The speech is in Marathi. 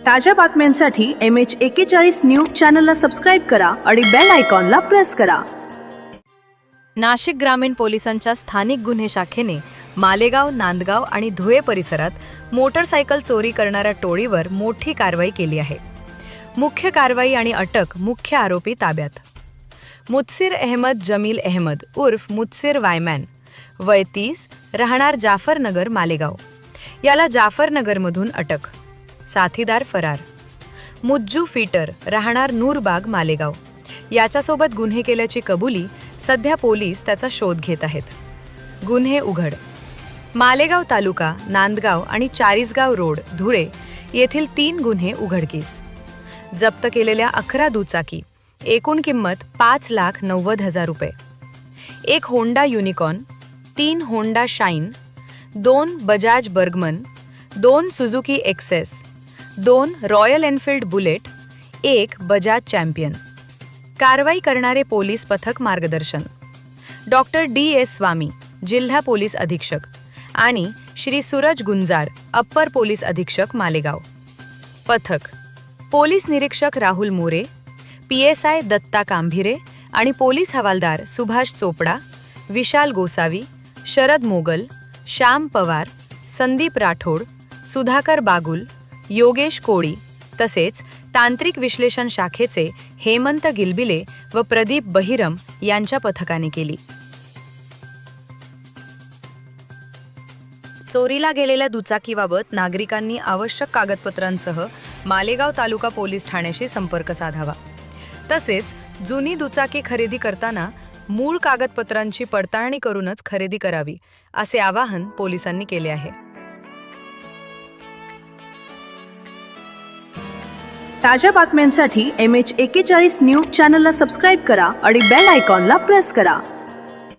ताज्या बातम्यांसाठी MH41 न्यूज चॅनलला सबस्क्राईब करा आणि बेल आयकॉनला प्रेस करा। नाशिक ग्रामीण पोलिसांच्या स्थानिक गुन्हे शाखेने मालेगाव, नांदगाव आणि धुळे परिसरात मोटरसायकल चोरी करणाऱ्या टोळीवर मोठी कारवाई केली आहे। मुख्य कारवाई आणि अटक, मुख्य आरोपी ताब्यात। मुत्सिर अहमद जमील अहमद उर्फ मुत्सिर वायमॅन, वय 30, राहणार जाफरनगर, मालेगाव। याला जाफरनगरमधून अटक। साथीदार फरार। मुज्जू फीटर, राहणार नूरबाग, मालेगाव। याच्यासोबत गुन्हे केल्याची कबुली सध्या पोलीस त्याचा शोध घेत आहेत। गुन्हे उघड। मालेगाव तालुका, नांदगाव आणि चाळीसगाव रोड, धुळे येथील 3 गुन्हे उघडकीस। जप्त केलेल्या 11 दुचाकी, एकूण किंमत 5,90,000 रुपये। 1 Honda Unicorn, 3 Honda Shine, 2 Bajaj Burgman, 2 Suzuki Access, 2 Royal Enfield Bullet, 1 Bajaj Champion. कारवाई करणारे पोलीस पथक मार्गदर्शन डॉक्टर DS स्वामी, जिल्हा पोलीस अधीक्षक, आणि श्री सूरज गुंजार, अप्पर पोलीस अधीक्षक, मालेगाव। पथक पोलीस निरीक्षक राहुल मोरे, PSI दत्ता कांभिरे आणि पोलीस हवालदार सुभाष चोपडा, विशाल गोसावी, शरद मोगल, श्याम पवार, संदीप राठोड, सुधाकर बागुल, योगेश कोळी तसेच तांत्रिक विश्लेषण शाखेचे हेमंत गिलबिले व प्रदीप बहिरम यांच्या पथकाने केली। चोरीला गेलेल्या दुचाकीबाबत नागरिकांनी आवश्यक कागदपत्रांसह मालेगाव तालुका पोलीस ठाण्याशी संपर्क साधावा। तसेच जुनी दुचाकी खरेदी करताना मूळ कागदपत्रांची पडताळणी करूनच खरेदी करावी, असे आवाहन पोलिसांनी केले आहे। ताज्या बातम्यांसाठी MH41 न्यूज चॅनलला सबस्क्राईब करा आणि बेल आयकॉनला प्रेस करा।